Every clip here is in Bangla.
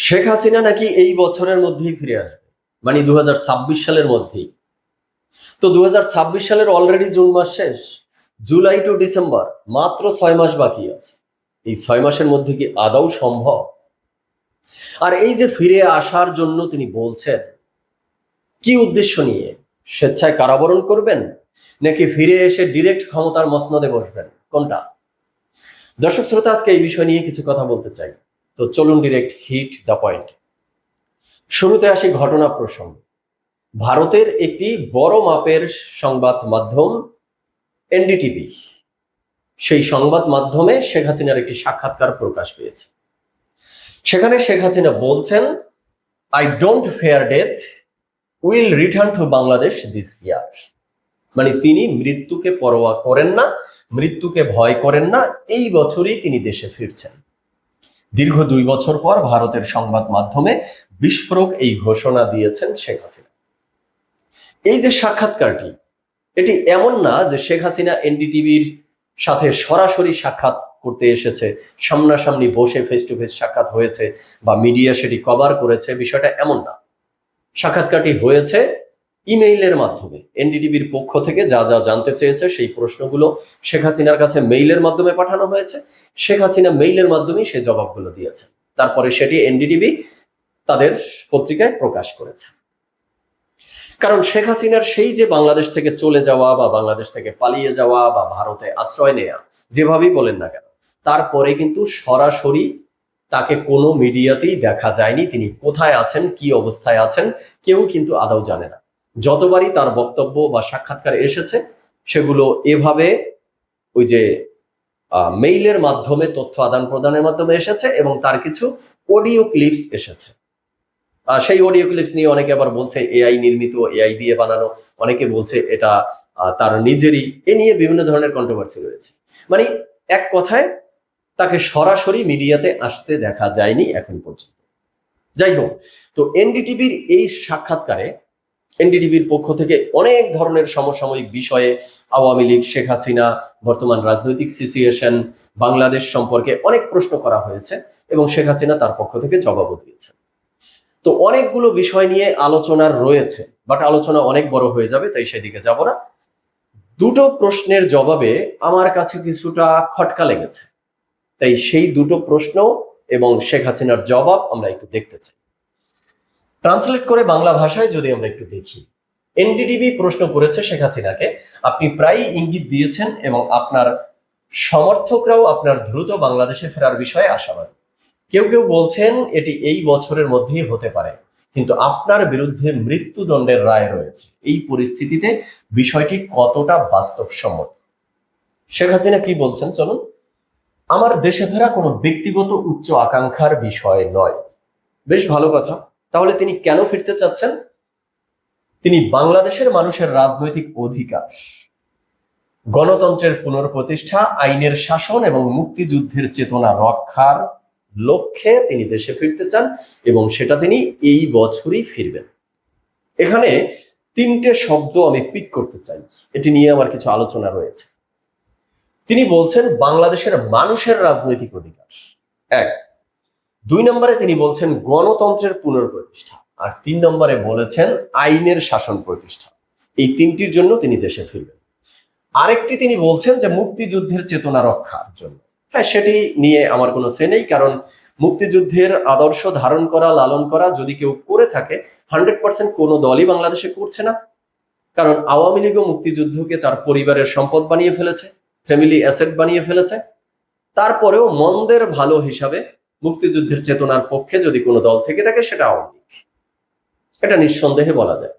শেখ হাসিনা নাকি এই বছরের মধ্যেই ফিরে আসবে, মানে 2026 সালের মধ্যেই। তো 2026 সালের অলরেডি জুন মাস শেষ, জুলাই টু ডিসেম্বর মাত্র 6 মাস বাকি আছে। এই 6 মাসের মধ্যে কি আদৌ সম্ভব? আর এই যে ফিরে আসার জন্য তিনি বলছেন, কি উদ্দেশ্য নিয়ে? স্বেচ্ছায় কারাবরণ করবেন, নাকি ফিরে এসে ডিরেক্ট ক্ষমতার মসনদে বসবেন? কোনটা? দর্শক শ্রোতা, আজকে এই বিষয় নিয়ে কিছু কথা বলতে চাই। তো চলুন ডিরেক্ট হিট দ্য পয়েন্ট। শুরুতে আসি ঘটনা প্রসঙ্গে। ভারতের একটি বড় মাপের সংবাদ মাধ্যম এনডিটিভি, সেই সংবাদ মাধ্যমে শেখ হাসিনার একটি সাক্ষাৎকার প্রকাশ পেয়েছে। সেখানে শেখ হাসিনা বলছেন, I don't fair death, will return to Bangladesh this ইয়ার। মানে তিনি মৃত্যুকে পরোয়া করেন না, মৃত্যুকে ভয় করেন না, এই বছরই তিনি দেশে ফিরছেন। দীর্ঘ 2 বছর পর ভারতের সংবাদ মাধ্যমে বিস্ফোরক এই ঘোষণা দিয়েছেন শেখ হাসিনা। এই যে সাক্ষাৎকারটি, এটি এমন না যে শেখ হাসিনা এনডিটিভির সাথে সরাসরি সাক্ষাৎ করতে এসেছে, সামনাসামনি বসে ফেস টু ফেস সাক্ষাৎ হয়েছে বা মিডিয়া সেটি কভার করেছে, বিষয়টা এমন না। সাক্ষাৎকারটি হয়েছে ইমেইলের মাধ্যমে। এনডিটিভির পক্ষ থেকে যা যা জানতে চেয়েছে সেই প্রশ্নগুলো শেখ হাসিনার কাছে মেইলের মাধ্যমে পাঠানো হয়েছে। শেখ হাসিনা মেইলের মাধ্যমেই সে জবাবগুলো দিয়েছে। তারপরে সেটি এনডিটিভি তাদের পত্রিকায় প্রকাশ করেছে। কারণ শেখ হাসিনার সেই যে বাংলাদেশ থেকে চলে যাওয়া বা বাংলাদেশ থেকে পালিয়ে যাওয়া বা ভারতে আশ্রয় নেয়া, যেভাবেই বলেন না কেন, তারপরে কিন্তু সরাসরি তাকে কোনো মিডিয়াতেই দেখা যায়নি। তিনি কোথায় আছেন, কি অবস্থায় আছেন, কেউ কিন্তু আদৌ জানে না। যতবারই তার বক্তব্য বা সাক্ষাৎকার এসেছে, সেগুলো এভাবে ওই যে মেইলের মাধ্যমে তথ্য আদান প্রদানের মাধ্যমে এসেছে এবং তার কিছু অডিও ক্লিপস এসেছে। সেই অডিও ক্লিপস নিয়ে অনেকে আবার বলছে এআই নির্মিত, এআই দিয়ে বানানো, অনেকে বলছে এটা তার নিজেরই। এ নিয়ে বিভিন্ন ধরনের কন্ট্রোভার্সি রয়েছে। মানে এক কথায় তাকে সরাসরি মিডিয়াতে আসতে দেখা যায়নি এখন পর্যন্ত। যাই হোক, তো এনডিটিভির এই সাক্ষাৎকারে এনডিটিভির পক্ষ থেকে অনেক ধরনের সমসাময়িক বিষয়ে, আওয়ামী লীগ, শেখ হাসিনা, বর্তমান রাজনৈতিক সিচুয়েশন, বাংলাদেশ সম্পর্কে অনেক প্রশ্ন করা হয়েছে এবং শেখ হাসিনা তার পক্ষ থেকে জবাবও দিয়েছেন। তো অনেকগুলো বিষয় নিয়ে আলোচনার রয়েছে, বাট আলোচনা অনেক বড় হয়ে যাবে, তাই সেদিকে যাব না। দুটো প্রশ্নের জবাবে আমার কাছে কিছুটা খটকা লেগেছে, তাই সেই দুটো প্রশ্ন এবং শেখ হাসিনার জবাব আমরা একটু দেখতে চাই। ট্রান্সলেট করে বাংলা ভাষায় যদি আমরা একটু দেখি, এনডিটিভি প্রশ্ন করেছে শেখ হাসিনাকে, আপনি প্রায়ই ইঙ্গিত দিয়েছেন এবং আপনার সমর্থকরাও আপনার দ্রুত বাংলাদেশে ফেরার বিষয়ে আশাবাদী। কেউ কেউ বলছেন এটি এই বছরের মধ্যেই হতে পারে, কিন্তু আপনার বিরুদ্ধে মৃত্যুদণ্ডের রায় রয়েছে। এই পরিস্থিতিতে বিষয়টি কতটা বাস্তবসম্মত? শেখ হাসিনা কি বলছেন চলুন। আমার দেশে ফেরা কোনো ব্যক্তিগত উচ্চ আকাঙ্ক্ষার বিষয় নয়। বেশ ভালো কথা। তাহলে তিনি কেন ফিরতে চাচ্ছেন? তিনি বাংলাদেশের মানুষের রাজনৈতিক অধিকার, গণতন্ত্রের পুনঃপ্রতিষ্ঠা, আইনের শাসন এবং মুক্তিযুদ্ধের চেতনা রক্ষার লক্ষ্যে তিনি দেশে ফিরতে চান এবং সেটা তিনি এই বছরই ফিরবেন। এখানে 3টে শব্দ আমি পিক করতে চাই, এটি নিয়ে আমার কিছু আলোচনা রয়েছে। তিনি বলছেন বাংলাদেশের মানুষের রাজনৈতিক অধিকার, 1। 2 নম্বরে তিনি বলছেন গণতন্ত্রের পুনঃপ্রতিষ্ঠা, আর 3 নম্বরে বলেছেন আইনের শাসন প্রতিষ্ঠা। এই 3টির জন্য তিনি দেশে ফিরবেন। আরেকটি তিনি বলছেন যে মুক্তিযুদ্ধের চেতনা রক্ষার জন্য। হ্যাঁ, সেটি নিয়ে আমার কোনো সে নেই, কারণ মুক্তিযুদ্ধের আদর্শ ধারণ করা, লালন করা যদি কেউ করে থাকে, 100% কোনো দলই বাংলাদেশে করছে না। কারণ আওয়ামী লীগও মুক্তিযুদ্ধকে তার পরিবারের সম্পদ বানিয়ে ফেলেছে, ফ্যামিলি অ্যাসেট বানিয়ে ফেলেছে। তারপরেও মন্দের ভালো হিসাবে মুক্তিযুদ্ধের চেতনার পক্ষে যদি কোনো দল থেকে থাকে, সেটা আওয়ামী লীগ, এটা নিঃসন্দেহে বলা যায়।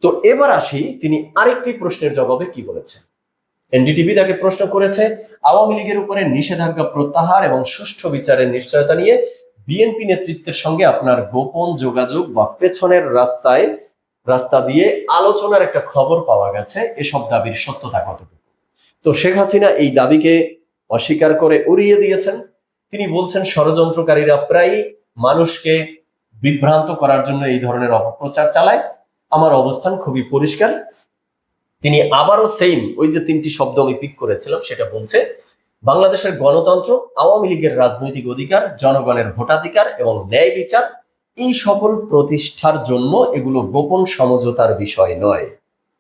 তো এবার আসি তিনি আরেকটি প্রশ্নের জবাবে কি বলেছেন। এনডিটিভি তাকে প্রশ্ন করেছে আওয়ামী লীগের উপরে নিষেধাজ্ঞা প্রত্যাহার এবং সুষ্ঠু বিচারের নিশ্চয়তা নিয়ে বিএনপি নেতৃত্বের সঙ্গে আপনার গোপন যোগাযোগ বা পেছনের রাস্তা দিয়ে আলোচনার একটা খবর পাওয়া গেছে, এসব দাবির সত্যতা কতটুকু? তো শেখ হাসিনা এই দাবিকে অস্বীকার করে উড়িয়ে দিয়েছেন। তিনি বলছেন ষড়যন্ত্রকারীরা প্রায় মানুষকে বিভ্রান্ত করার জন্য এই ধরনের অপপ্রচার চালায়। আমার অবস্থান খুবই পরিষ্কার। তিনি আবারও সেম ওই যে 3টি শব্দ আমি পিক করেছিলাম সেটা বলছে, বাংলাদেশের গণতন্ত্র, আওয়ামী লীগের রাজনৈতিক অধিকার, জনগণের ভোটাধিকার এবং ন্যায় বিচার, এই সকল প্রতিষ্ঠার জন্য এগুলো গোপন সমঝোতার বিষয় নয়।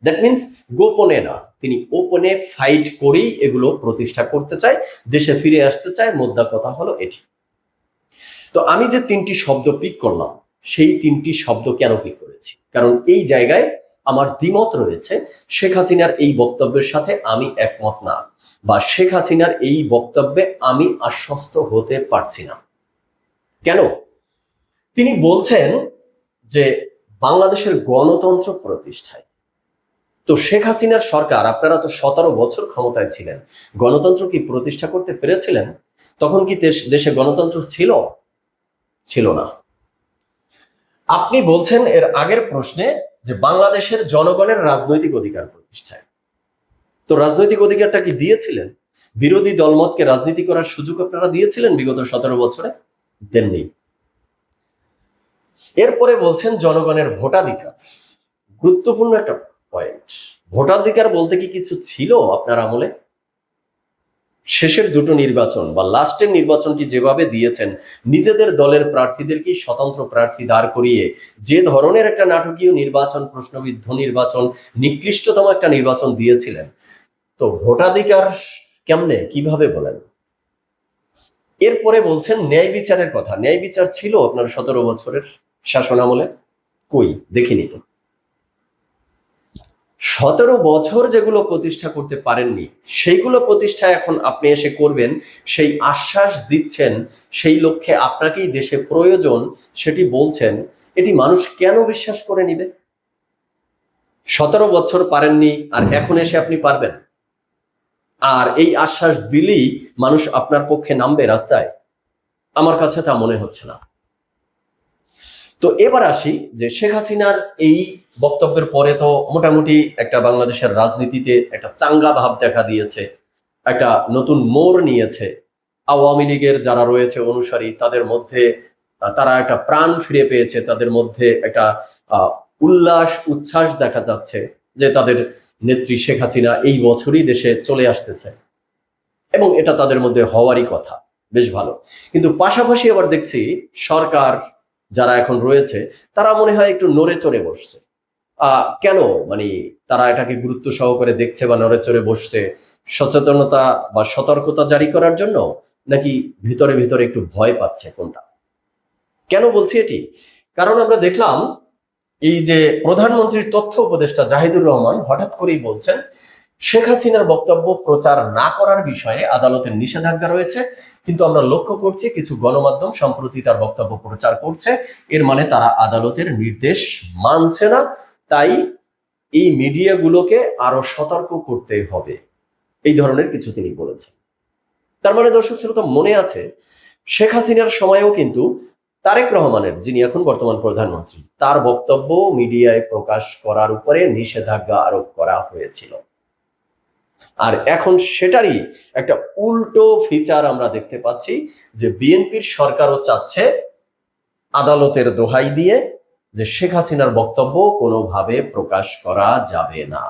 দ্যাট মিনস গোপনে না, তিনি ওপেনে ফাইট করেই এগুলো প্রতিষ্ঠা করতে চায়, দেশে ফিরে আসতে চায়। মোদ্দা কথা হলো এটি। তো আমি যে তিনটি শব্দ পিক করলাম, সেই তিনটি শব্দ কেন পিক করেছি? কারণ এই জায়গায় আমার দ্বিমত রয়েছে। শেখ হাসিনার এই বক্তব্যের সাথে আমি একমত না, বা শেখ হাসিনার এই বক্তব্যে আমি আশ্বস্ত হতে পারছি না। কেন? তিনি বলছেন যে বাংলাদেশের গণতন্ত্র প্রতিষ্ঠায়। তো শেখ হাসিনার সরকার, আপনারা তো 17 বছর ক্ষমতায় ছিলেন, গণতন্ত্র কি প্রতিষ্ঠা করতে পেরেছিলেন? তখন কি দেশে গণতন্ত্র ছিল? ছিল না। আপনি বলছেন এর আগের প্রশ্নে যে বাংলাদেশের জনগণের রাজনৈতিক অধিকার প্রতিষ্ঠায়। তো রাজনৈতিক অধিকারটা কি দিয়েছিলেন? বিরোধী দলমতকে রাজনীতি করার সুযোগ আপনারা দিয়েছিলেন বিগত 17 বছরে? দেননি। এরপরে বলছেন জনগণের ভোটাধিকার। গুরুত্বপূর্ণ একটা পয়েন্ট। ভোটাধিকার বলতে কি কিছু ছিল আপনার আমলে? শেষের দুটো নির্বাচন বা লাস্টের নির্বাচনটি যেভাবে দিয়েছেন, নিজেদের দলের প্রার্থীদেরকেই স্বতন্ত্র প্রার্থী দাঁড় করিয়ে যে ধরনের একটা নাটকীয় নির্বাচন, প্রশ্নবিদ্ধ নির্বাচন, নিকৃষ্টতম একটা নির্বাচন দিয়েছিলেন, তো ভোটাধিকার কেমনে, কিভাবে বলেন? এরপরে বলছেন ন্যায় বিচারের কথা। ন্যায় বিচার ছিল আপনার 17 বছরের শাসন আমলে? কই, দেখিনি তো। 17 বছর যেগুলো প্রতিষ্ঠা করতে পারেননি, সেইগুলো প্রতিষ্ঠা এখন আপনি এসে করবেন, সেই আশ্বাস দিচ্ছেন, সেই লক্ষ্যে আপনাকেই দেশে প্রয়োজন, সেটি বলছেন। এটি মানুষ কেন বিশ্বাস করে নিবে? 17 বছর পারেননি, আর এখন এসে আপনি পারবেন? আর এই আশ্বাস দিলেই মানুষ আপনার পক্ষে নামবে রাস্তায়? আমার কাছে তা মনে হচ্ছে না। তো এবার আসি যে শেখ হাসিনার এই বক্তব্যের পরে তো মোটামুটি একটা বাংলাদেশের রাজনীতিতে একটা চাঙ্গা ভাব দেখা দিয়েছে, একটা নতুন মোড় নিয়েছে। আওয়ামী লীগের যারা রয়েছে অনুসারী, তাদের মধ্যে তারা একটা প্রাণ ফিরে পেয়েছে, তাদের মধ্যে একটা উল্লাস উচ্ছ্বাস দেখা যাচ্ছে যে তাদের নেত্রী শেখ হাসিনা এই বছরই দেশে চলে আসতেছে, এবং এটা তাদের মধ্যে হওয়ারই কথা। বেশ ভালো। কিন্তু পাশাপাশি আবার দেখছি সরকার যারা এখন রয়েছে, তারা মনে হয় একটু নড়ে চড়ে বসছে। কেন? মানে তারা এটাকে গুরুত্ব সহকারে দেখছে বা নড়ে চড়ে বসছে সচেতনতা বা সতর্কতা জারি করার জন্য, নাকি ভিতরে ভিতরে একটু ভয় পাচ্ছে? কোনটা? কেন বলছি এটি? কারণ আমরা দেখলাম এই যে প্রধানমন্ত্রীর তথ্য উপদেষ্টা জাহিদুর রহমান হঠাৎ করেই বলছেন শেখ হাসিনার বক্তব্য প্রচার না করার বিষয়ে আদালতের নিষেধাজ্ঞা রয়েছে, কিন্তু আমরা লক্ষ্য করছি কিছু গণমাধ্যম সম্প্রতি তার বক্তব্য প্রচার করছে। এর মানে তারা আদালতের নির্দেশ মানছে না, তাই এই মিডিয়াগুলোকে আরো সতর্ক করতে হবে, এই ধরনের কিছু তিনি বলেছেন। তার মানে দর্শক শ্রোতা, মনে আছে শেখ হাসিনার সময়েও কিন্তু তারেক রহমানের, যিনি এখন বর্তমান প্রধানমন্ত্রী, তার বক্তব্য মিডিয়ায় প্রকাশ করার উপরে নিষেধাজ্ঞা আরোপ করা হয়েছিল। আর এখন সেটারই একটা উল্টো ফিচার আমরা দেখতে পাচ্ছি, যে বিএনপির সরকারও চাচ্ছে আদালতের দোহাই দিয়ে যে শেখ হাসিনার বক্তব্য কোনোভাবে প্রকাশ করা যাবে না।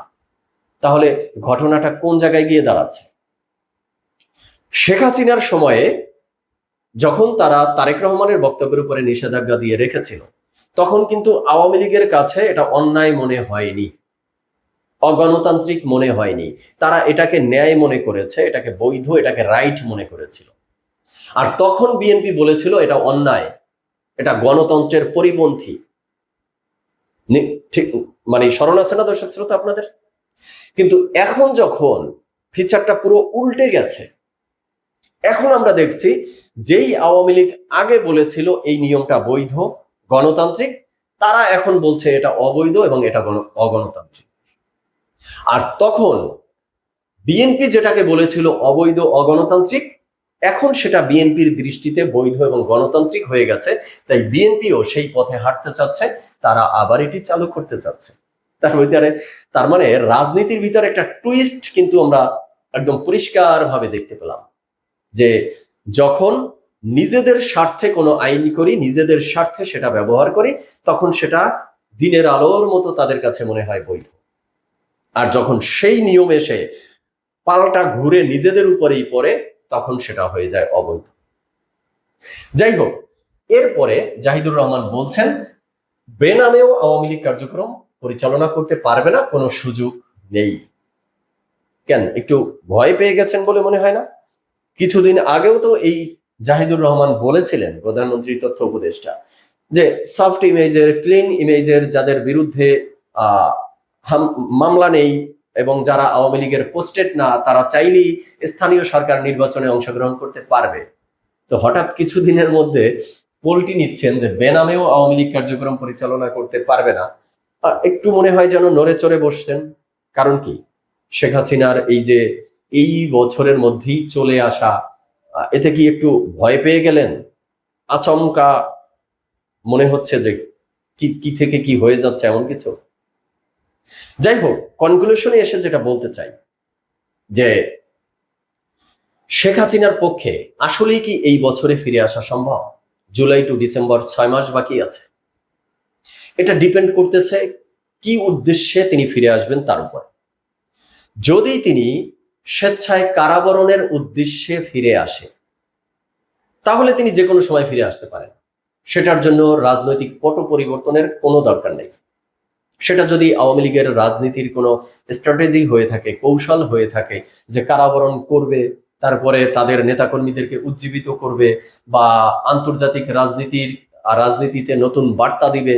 তাহলে ঘটনাটা কোন জায়গায় গিয়ে দাঁড়াচ্ছে? শেখ হাসিনার সময়ে যখন তারা তারেক রহমানের বক্তব্যের উপরে নিষেধাজ্ঞা দিয়ে রেখেছিল, তখন কিন্তু আওয়ামী লীগের কাছে এটা অন্যায় মনে হয়নি, অগণতান্ত্রিক মনে হয়নি। তারা এটাকে ন্যায় মনে করেছে, এটাকে বৈধ, এটাকে রাইট মনে করেছিল। আর তখন বিএনপি বলেছিল এটা অন্যায়, এটা গণতন্ত্রের পরিপন্থী। ঠিক মানে স্মরণ আছে না দর্শক শ্রোতা আপনাদের? কিন্তু এখন যখন ফিচারটা পুরো উল্টে গেছে, এখন আমরা দেখছি যেই আওয়ামী লীগ আগে বলেছিল এই নিয়মটা বৈধ, গণতান্ত্রিক, তারা এখন বলছে এটা অবৈধ এবং এটা অগণতান্ত্রিক। আর তখন বিএনপি যেটাকে বলেছিল অবৈধ, অগণতান্ত্রিক, এখন সেটা বিএনপির দৃষ্টিতে বৈধ এবং গণতান্ত্রিক হয়ে গেছে। তাই বিএনপিও সেই পথে হাঁটতে চাচ্ছে, তারা আবার এটি চালু করতে চাচ্ছে। তার মানে রাজনীতির ভিতরে একটা টুইস্ট কিন্তু আমরা একদম পরিষ্কার ভাবে দেখতে পেলাম, যে যখন নিজেদের স্বার্থে কোনো আইন করি, নিজেদের স্বার্থে সেটা ব্যবহার করি, তখন সেটা দিনের আলোর মতো তাদের কাছে মনে হয় বৈধ। আর যখন সেই নিয়ম এসে পাল্টা ঘুরে নিজেদের উপরেই পড়ে, তখন সেটা হয়ে যায় অবৈধ। যাই হোক, এরপরে জাহিদুর রহমান বলছেন বেনামেও আওয়ামী লীগ কার্যক্রম পরিচালনা করতে পারবে না, কোনো সুযোগ নেই। কেন, একটু ভয় পেয়ে গেছেন বলে মনে হয় না? কিছুদিন আগেও তো এই জাহিদুর রহমান বলেছিলেন, প্রধানমন্ত্রী তথ্য উপদেষ্টা, যে সফট ইমেজের, ক্লিন ইমেজের যাদের বিরুদ্ধে মামলা নেই এবং যারা আওয়ামী লীগের পোস্টেড না, তারা চাইলেই স্থানীয় সরকার নির্বাচনে অংশগ্রহণ করতে পারবে। তো হঠাৎ কিছুদিনের মধ্যে পল্টি নিচ্ছেন যে বেনামেও আওয়ামী লীগ কার্যক্রম পরিচালনা করতে পারবে না। একটু মনে হয় যেন নড়ে চড়ে বসছেন। কারণ কি, শেখ হাসিনার এই বছরের মধ্যেই চলে আসা, এতে কি একটু ভয় পেয়ে গেলেন? আচমকা মনে হচ্ছে যে কি থেকে কি হয়ে যাচ্ছে, এমন কিছু? যাই হোক, কনক্লুশনে এসে যেটা বলতে চাই যে শেখ হাসিনার পক্ষে আসলেই কি এই বছরে ফিরে আসা সম্ভব? জুলাই টু ডিসেম্বর 6 মাস বাকি আছে। এটা ডিপেন্ড করতেছে কি উদ্দেশ্যে তিনি ফিরে আসবেন তার উপর। যদি তিনি স্বেচ্ছায় কারাবরণের উদ্দেশ্যে ফিরে আসে, তাহলে তিনি যে কোনো সময় ফিরে আসতে পারেন। সেটার জন্য রাজনৈতিক পট পরিবর্তনের কোনো দরকার নেই। সেটা যদি আওয়ামী লীগের রাজনীতির কোনো স্ট্র্যাটেজি হয়ে থাকে, কৌশল হয়ে থাকে, যে কারাবরণ করবে, তারপরে তাদের নেতাকর্মীদেরকে উজ্জীবিত করবে, বা আন্তর্জাতিক রাজনীতিতে নতুন বার্তা দিবে,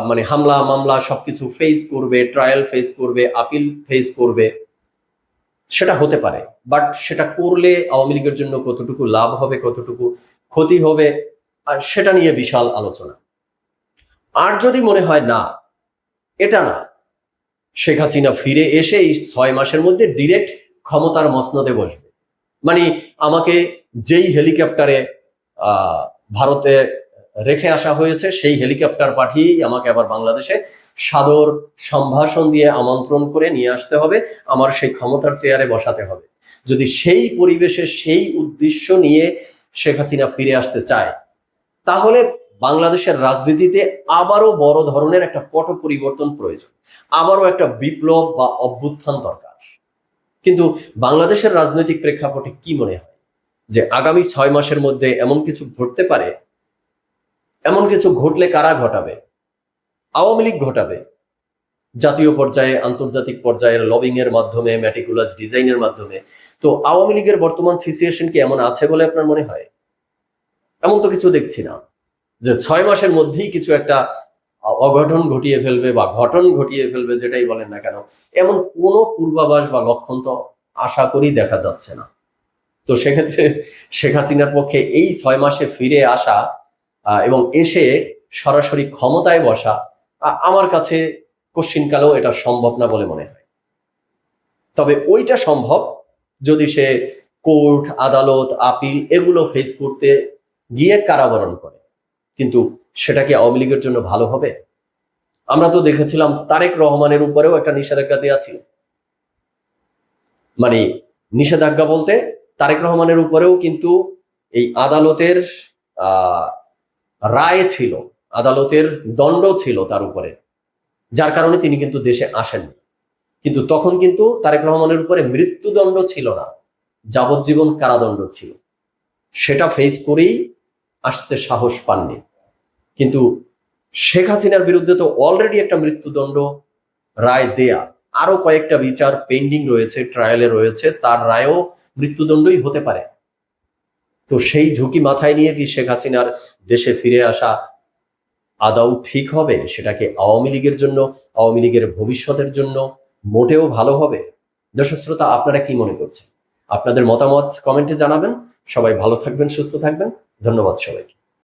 মানে হামলা মামলা সবকিছু ফেস করবে, ট্রায়াল ফেস করবে, আপিল ফেস করবে, সেটা হতে পারে। বাট সেটা করলে আওয়ামী লীগের জন্য কতটুকু লাভ হবে, কতটুকু ক্ষতি হবে, আর সেটা নিয়ে বিশাল আলোচনা। আর যদি মনে হয় না, এটা না, শেখ হাসিনা ফিরে এসে এই 6 মাসের মধ্যে ডিরেক্ট ক্ষমতার মসনদে বসবে, মানে আমাকে যেই হেলিকপ্টারে ভারতে রেখে আসা হয়েছে সেই হেলিকপ্টার পাঠিয়েই আমাকে আবার বাংলাদেশে সাদর সম্ভাষণ দিয়ে আমন্ত্রণ করে নিয়ে আসতে হবে, আমার সেই ক্ষমতার চেয়ারে বসাতে হবে। যদি সেই পরিবেশে সেই উদ্দেশ্য নিয়ে শেখ হাসিনা ফিরে আসতে চায়, তাহলে বাংলাদেশের রাজনীতিতে আবারও বড় ধরনের একটা পট পরিবর্তন প্রয়োজন, আবারও একটা বিপ্লব বা অভ্যুত্থান দরকার। কিন্তু বাংলাদেশের রাজনৈতিক প্রেক্ষাপটে কি মনে হয় যে আগামী 6 মাসের মধ্যে এমন কিছু ঘটতে পারে? এমন কিছু ঘটলে কারা ঘটাবে? আওয়ামী লীগ ঘটাবে, জাতীয় পর্যায়ে আন্তর্জাতিক পর্যায়ের লবিং এর মাধ্যমে, ম্যাটিকুলাস ডিজাইনের মাধ্যমে। তো আওয়ামী লীগের বর্তমান সিচুয়েশন কি এমন আছে বলে আপনার মনে হয়? এমন তো কিছু দেখছি না যে 6 মাসের মধ্যেই কিছু একটা অঘটন ঘটিয়ে ফেলবে বা ঘটন ঘটিয়ে ফেলবে, যেটাই বলেন না কেন, এমন কোনো পূর্বাভাস বা লক্ষণ তো আশা করি দেখা যাচ্ছে না। তো সেক্ষেত্রে শেখ হাসিনার পক্ষে এই 6 মাসে ফিরে আসা এবং এসে সরাসরি ক্ষমতায় বসা, আমার কাছে কশ্চিনকালেও এটা সম্ভব না বলে মনে হয়। তবে ওইটা সম্ভব যদি সে কোর্ট, আদালত, আপিল এগুলো ফেস করতে গিয়ে কারাবরণ করে। কিন্তু সেটা কি আওয়ামী লীগের জন্য ভালো হবে? আমরা তো দেখেছিলাম তারেক রহমানের উপরেও একটা নিষেধাজ্ঞা দেওয়া ছিল। মানে নিষেধাজ্ঞা বলতে তারেক রহমানের উপরেও কিন্তু এই আদালতের রায় ছিল, আদালতের দণ্ড ছিল তার উপরে, যার কারণে তিনি কিন্তু দেশে আসেননি। কিন্তু তখন কিন্তু তারেক রহমানের উপরে মৃত্যুদণ্ড ছিল না, যাবজ্জীবন কারাদণ্ড ছিল। সেটা ফেস করেই আসতে সাহস পাননি। কিন্তু শেখ হাসিনার বিরুদ্ধে তো অলরেডি একটা মৃত্যুদণ্ড রায় দেয়া, আরো কয়েকটা বিচার পেন্ডিং রয়েছে, ট্রায়ালে রয়েছে, তার রায়ও মৃত্যুদণ্ডই হতে পারে। তো সেই ঝুঁকি মাথায় নিয়ে কি শেখ হাসিনার দেশে ফিরে আসা আদৌ ঠিক হবে? সেটাকে আওয়ামী লীগের জন্য, আওয়ামী লীগের ভবিষ্যতের জন্য মোটেও ভালো হবে? দর্শক শ্রোতা, আপনারা কি মনে করছেন? আপনাদের মতামত কমেন্টে জানাবেন। সবাই ভালো থাকবেন, সুস্থ থাকবেন। ধন্যবাদ সবাইকে।